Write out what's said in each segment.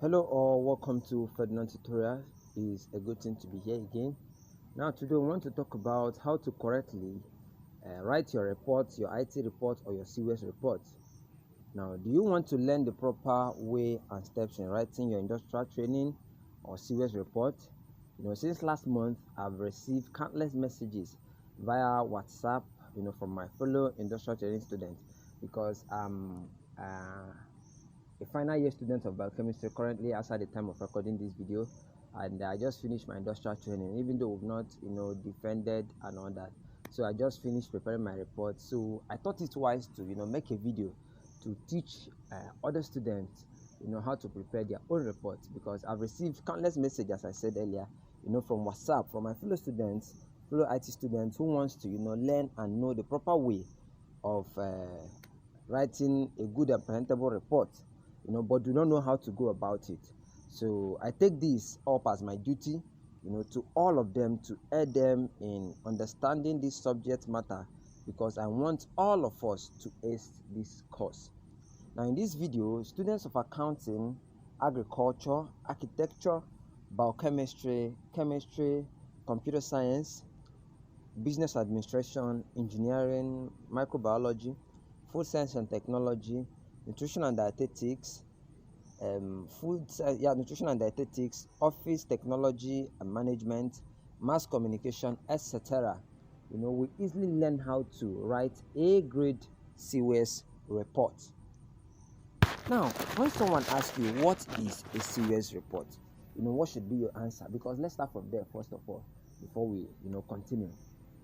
Hello all, welcome to Ferdinand tutorial. It's a good thing to be here again. Now today we want to talk about how to correctly write your report, your IT report or your Siwes report. Now, do you want to learn the proper way and steps in writing your industrial training or Siwes report? Since last month I've received countless messages via WhatsApp, from my fellow industrial training students because I'm a final year student of biochemistry currently as at the time of recording this video, and I just finished my industrial training, even though we've not defended and all that. So I just finished preparing my report, so I thought it wise to make a video to teach other students how to prepare their own reports, because I've received countless messages, as I said earlier, from WhatsApp, from my fellow students, fellow IT students who wants to learn and know the proper way of writing a good and presentable report, but do not know how to go about it. So I take this up as my duty, to all of them, to aid them in understanding this subject matter, because I want all of us to ace this course. Now in this video, students of accounting, agriculture, architecture, biochemistry, chemistry, computer science, business administration, engineering, microbiology, food science and technology, nutrition and dietetics, nutrition and dietetics, office technology and management, mass communication, etc. We easily learn how to write a grade Siwes report. Now, when someone asks you what is a Siwes report, what should be your answer? Because let's start from there first of all before we continue.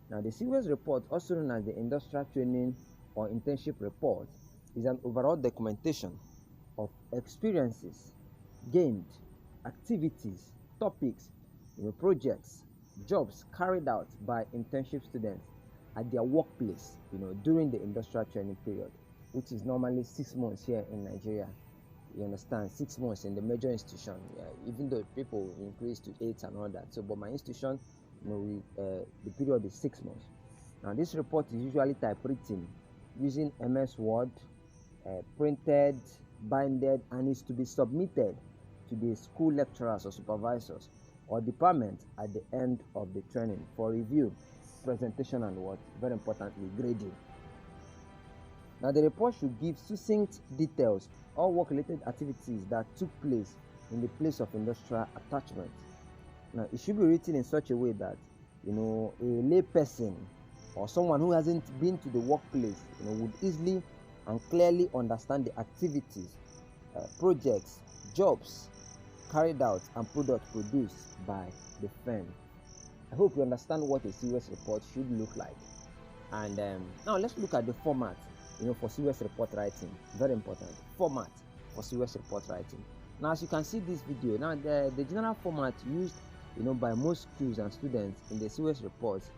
Now, the Siwes report, also known as the industrial training or internship report, is an overall documentation of experiences gained, activities, topics, projects, jobs carried out by internship students at their workplace, during the industrial training period, which is normally 6 months here in Nigeria. You understand, 6 months in the major institution, even though people increase to 8 and all that. So, but my institution, the period is 6 months. Now, this report is usually typewritten using MS Word, printed, binded, and is to be submitted to the school lecturers or supervisors or department at the end of the training for review, presentation, and what, very importantly, grading. Now, the report should give succinct details or work-related activities that took place in the place of industrial attachment. Now, it should be written in such a way that a lay person or someone who hasn't been to the workplace would easily and clearly understand the activities, projects, jobs carried out and products produced by the firm. I hope you understand what a Siwes report should look like. And now let's look at the format for Siwes report writing. Very important format for Siwes report writing. Now, as you can see this video, now the general format used by most schools and students in the Siwes reports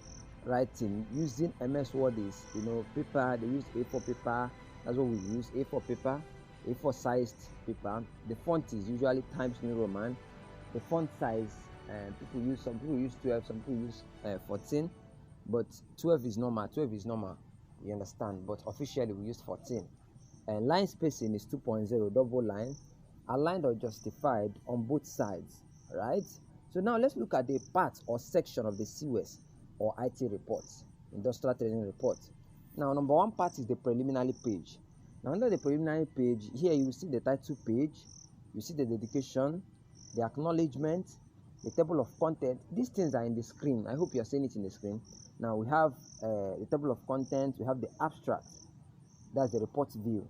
writing using MS Word is paper. They use A4 paper. That's what we use, A4 paper, A4 sized paper. The font is usually Times New Roman. The font size, some people use 12, some people use 14, but 12 is normal. You understand? But officially we use 14. And line spacing is 2.0, double line, aligned or justified on both sides. Right? So now let's look at the part or section of the Siwes or IT reports, industrial training reports. Now, number one part is the preliminary page. Now, under the preliminary page, here you will see the title page, you see the dedication, the acknowledgement, the table of content. These things are in the screen. I hope you are seeing it in the screen. Now, we have the table of content, we have the abstract, that's the report view.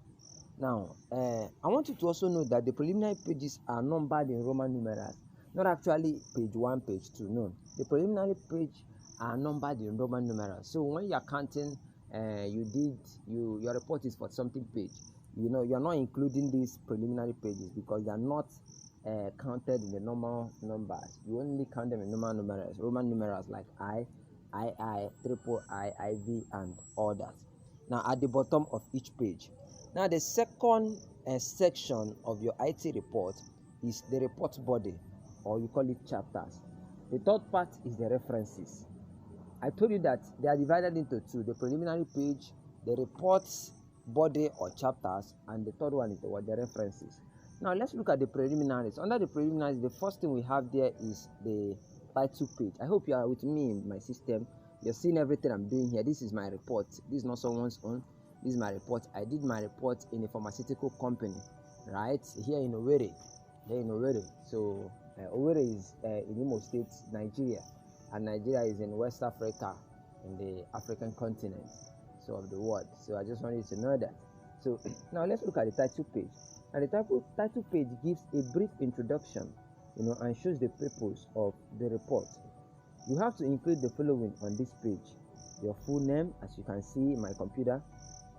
Now, I want you to also know that the preliminary pages are numbered in Roman numerals, not actually page 1, page 2. No, the preliminary page are numbered in Roman numerals. So when you are counting, your report is for something page, you're not including these preliminary pages because they are not counted in the normal numbers. You only count them in normal numerals, Roman numerals like II, triple I, IV, and all that. Now, at the bottom of each page. Now, the second section of your IT report is the report body, or you call it chapters. The third part is the references. I told you that they are divided into two: the preliminary page, the reports body or chapters, and the third one is the references. Now let's look at the preliminaries. Under the preliminaries, the first thing we have there is the title page. I hope you are with me in my system. You're seeing everything I'm doing here. This is my report. This is not someone's own. This is my report. I did my report in a pharmaceutical company, right? Here in Owerri. So Owerri is in Imo State, Nigeria, and Nigeria is in West Africa, in the African continent, so of the world. So I just wanted you to know that. So now let's look at the title page. And the title page gives a brief introduction, and shows the purpose of the report. You have to include the following on this page: your full name, as you can see in my computer,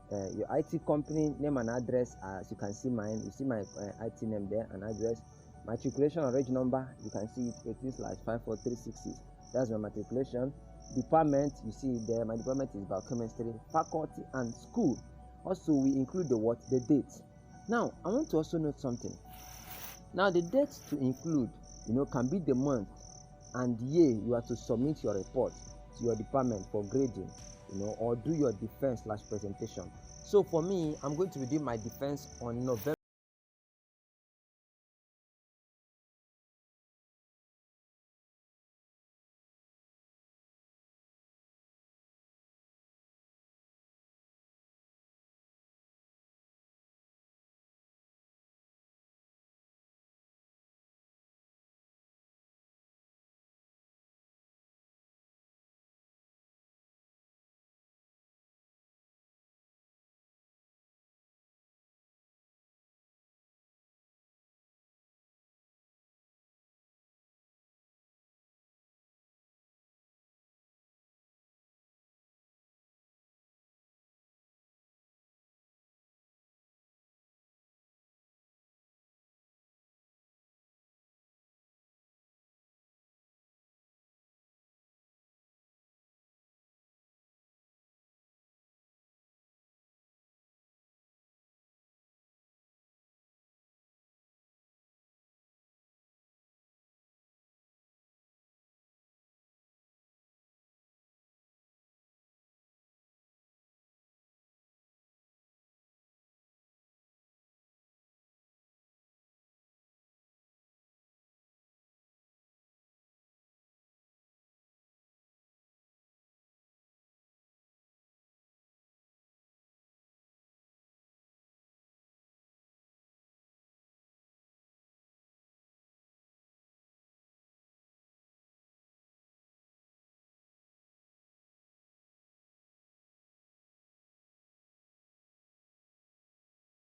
your IT company name and address, as you can see mine. You see my IT name there and address. Matriculation or reg number, you can see it 18/54366. That's my matriculation. Department, you see it there. My department is biochemistry. Faculty and school. Also, we include the date. Now, I want to also note something. Now, the dates to include, can be the month and year you are to submit your report to your department for grading, or do your defense/presentation. So for me, I'm going to be doing my defense on November.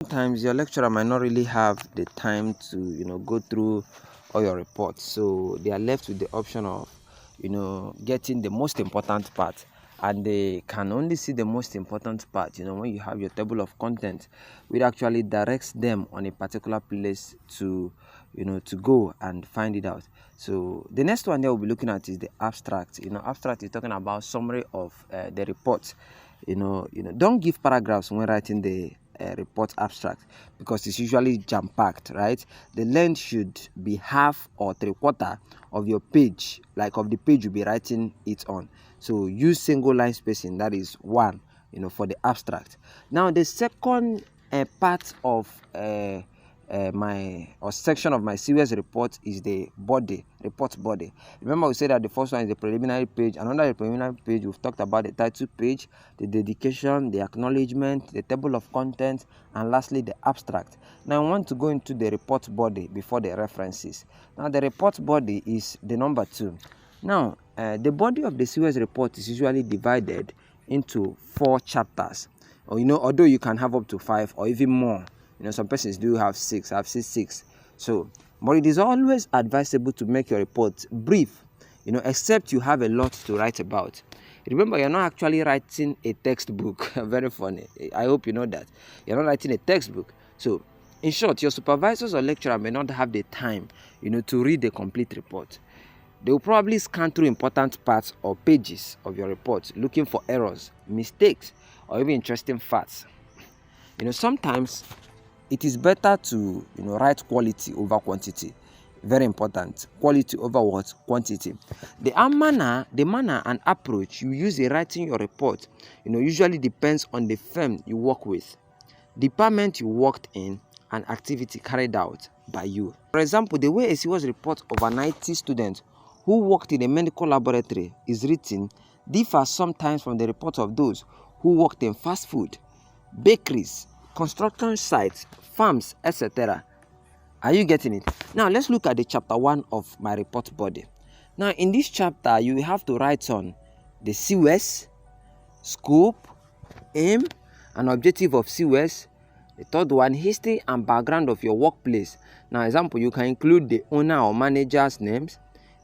Sometimes your lecturer might not really have the time to go through all your reports, so they are left with the option of getting the most important part, and they can only see the most important part when you have your table of content, which actually directs them on a particular place to to go and find it out. So the next one that we'll be looking at is the abstract. Abstract is talking about summary of the report. Don't give paragraphs when writing the report abstract, because it's usually jam-packed, right? The length should be half or 3/4 of your page, like of the page you'll be writing it on. So use single line spacing, that is one, for the abstract. Now the second part of my section of my Siwes report is the report body. Remember, we said that the first one is the preliminary page, and under the preliminary page we've talked about the title page, the dedication, the acknowledgement, the table of contents, and lastly the abstract. Now I want to go into the report body before the references. Now the report body is the number 2. Now the body of the Siwes report is usually divided into 4 chapters, or although you can have up to 5 or even more. Some persons do have 6. I've seen 6. So, but it is always advisable to make your report brief, except you have a lot to write about. Remember, you're not actually writing a textbook. Very funny. I hope you know that. You're not writing a textbook. So, in short, your supervisors or lecturer may not have the time, to read the complete report. They will probably scan through important parts or pages of your report, looking for errors, mistakes, or even interesting facts. Sometimes it is better to write quality over quantity. Very important. Quality over what? Quantity. The manner and approach you use in writing your report usually depends on the firm you work with, department you worked in, an activity carried out by you. For example, the way a Siwes report of an IT student who worked in a medical laboratory is written differs sometimes from the report of those who worked in fast food, bakeries, construction sites, farms, etc. Are you getting it? Now let's look at the chapter 1 of my report body. Now in this chapter, you have to write on the Siwes, scope, aim, and objective of Siwes. The third one, history and background of your workplace. Now example, you can include the owner or manager's names,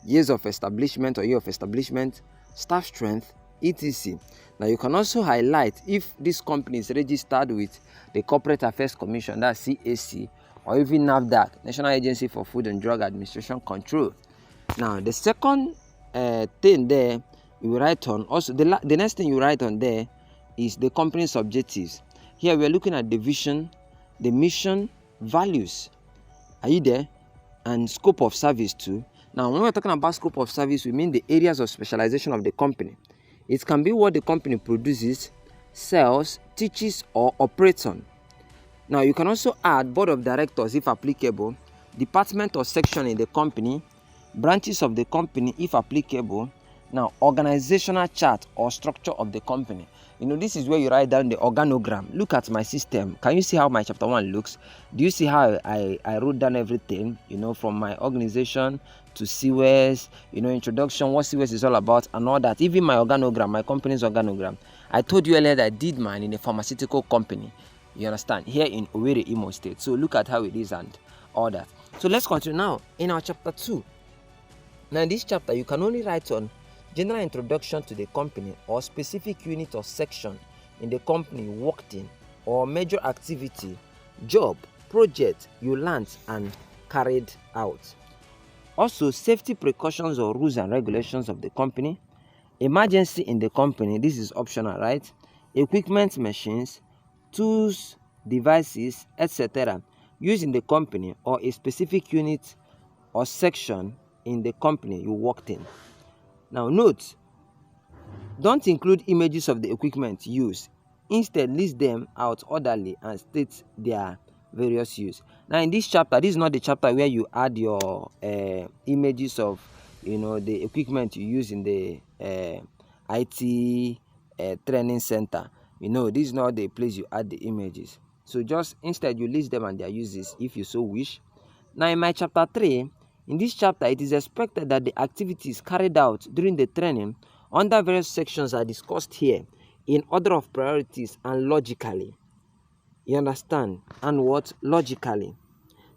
years of establishment or year of establishment, staff strength, etc. Now you can also highlight if this company is registered with the Corporate Affairs Commission, that's CAC, or even NAFDAC, National Agency for Food and Drug Administration Control. Now the second thing there you write on, also the next thing you write on there is the company's objectives. Here we are looking at the vision, the mission, values. Are you there? And scope of service too. Now when we're talking about scope of service, we mean the areas of specialization of the company. It can be what the company produces, sells, teaches, or operates on. Now you can also add board of directors if applicable, department or section in the company, branches of the company if applicable. Now organizational chart or structure of the company. You know, this is where you write down the organogram. Look at my system. Can you see how my chapter 1 looks? Do you see how I wrote down everything, you know, from my organization to Siwes, you know, introduction, what Siwes is all about and all that. Even my organogram, my company's organogram. I told you earlier that I did mine in a pharmaceutical company. You understand? Here in Owerri, Imo State. So look at how it is and all that. So let's continue now in our chapter 2. Now in this chapter, you can only write on general introduction to the company or specific unit or section in the company you worked in, or major activity, job, project you learned and carried out. Also, safety precautions or rules and regulations of the company, emergency in the company, this is optional, right? Equipment, machines, tools, devices, etc. used in the company or a specific unit or section in the company you worked in. Now note, don't include images of the equipment used. Instead, list them out orderly and state their various use. Now in this chapter, this is not the chapter where you add your images of, you know, the equipment you use in the IT training center. You know, this is not the place you add the images. So just instead you list them and their uses if you so wish. Now in my chapter 3, in this chapter, it is expected that the activities carried out during the training under various sections are discussed here in order of priorities and logically. You understand? And what? Logically.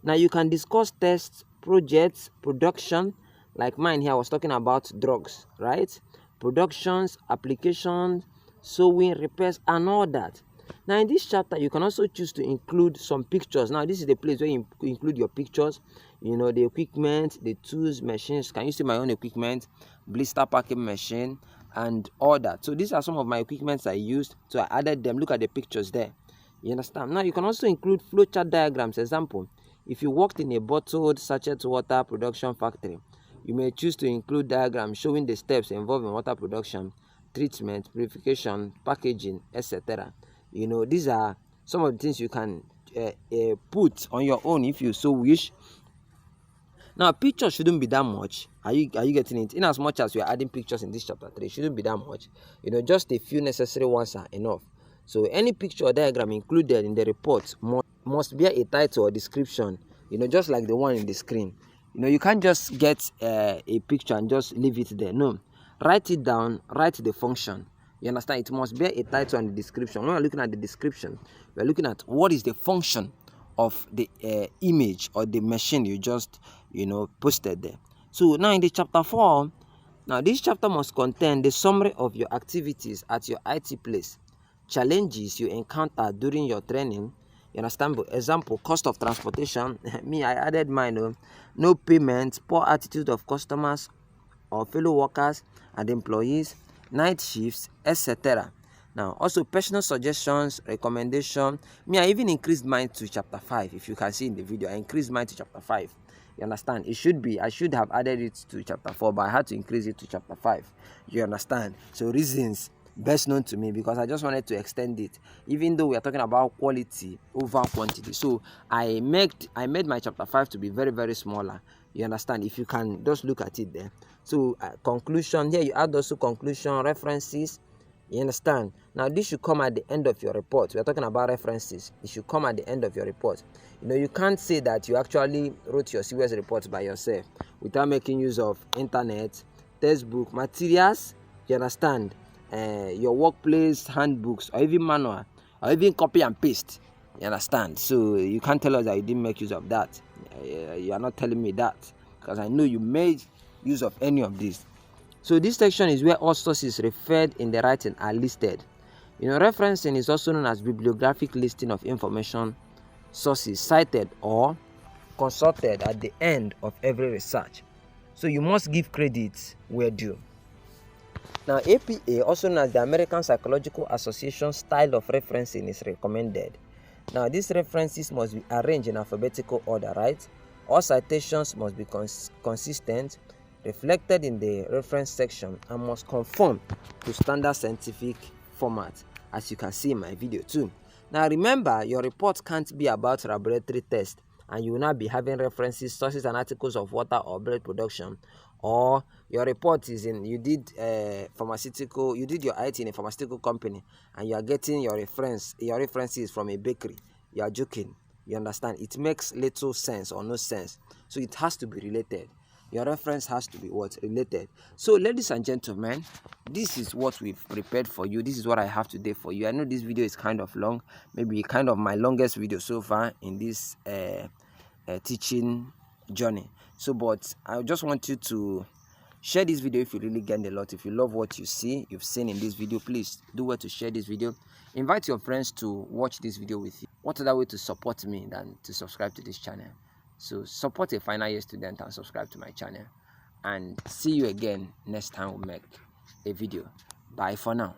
Now you can discuss tests, projects, production, like mine here I was talking about drugs, right? Productions, applications, sewing, repairs, and all that. Now in this chapter, you can also choose to include some pictures. Now this is the place where you include your pictures, you know, the equipment, the tools, machines. Can you see my own equipment, blister packing machine, and all that? So these are some of my equipments I used, so I added them. Look at the pictures there. You understand? Now you can also include flowchart diagrams. Example, if you worked in a bottled sachet water production factory, you may choose to include diagrams showing the steps involved in water production, treatment, purification, packaging, etc. You know, these are some of the things you can put on your own if you so wish. Now, pictures shouldn't be that much. Are you getting it? In as much as we are adding pictures in this chapter 3, it shouldn't be that much. You know, just a few necessary ones are enough. So any picture or diagram included in the report must bear a title or description, you know, just like the one in the screen. You know, you can't just get a picture and just leave it there. No, write it down, write the function. You understand? It must bear a title and a description. When we're looking at the description, we're looking at what is the function of the image or the machine you just, you know, posted there. So now in the chapter 4, now this chapter must contain the summary of your activities at your IT place, challenges you encounter during your training. You understand? Example, cost of transportation. Me, I added mine. No payment, poor attitude of customers or fellow workers and employees, night shifts, etc. Now, also personal suggestions, recommendation. Me, I even increased mine to chapter 5. If you can see in the video, I increased mine to chapter 5. You understand? I should have added it to chapter 4, but I had to increase it to chapter 5. You understand? So reasons best known to me, because I just wanted to extend it, even though we are talking about quality over quantity. So I made my chapter 5 to be very, very smaller. You understand? If you can just look at it there. So conclusion, here you add also conclusion, references. You understand? Now this should come at the end of your report. We are talking about references. It should come at the end of your report. You can't say that you actually wrote your Siwes report by yourself without making use of internet, textbook, materials. You understand? Your workplace handbooks, or even manual, or even copy and paste. You understand? So you can't tell us that you didn't make use of that. You are not telling me that, because I know you made use of any of these. So this section is where all sources referred in the writing are listed. Referencing is also known as bibliographic listing of information sources cited or consulted at the end of every research. So you must give credit where due. Now, APA, also known as the American Psychological Association style of referencing, is recommended. Now, these references must be arranged in alphabetical order, right? All citations must be consistent, reflected in the reference section, and must conform to standard scientific format, as you can see in my video too. Now, remember, your report can't be about laboratory tests, and you will not be having references, sources, and articles of water or bread production. Or your report is you did your IT in a pharmaceutical company, and you are getting your references from a bakery. You are joking. You understand? It makes little sense or no sense. So it has to be related. Your reference has to be related. So, ladies and gentlemen, this is what we've prepared for you. This is what I have today for you. I know this video is kind of long, maybe kind of my longest video so far in this teaching journey. So, but I just want you to share this video if you really gained a lot. If you love what you've seen in this video, please do well to share this video. Invite your friends to watch this video with you. What other way to support me than to subscribe to this channel? So support a final year student and subscribe to my channel. And see you again next time we make a video. Bye for now.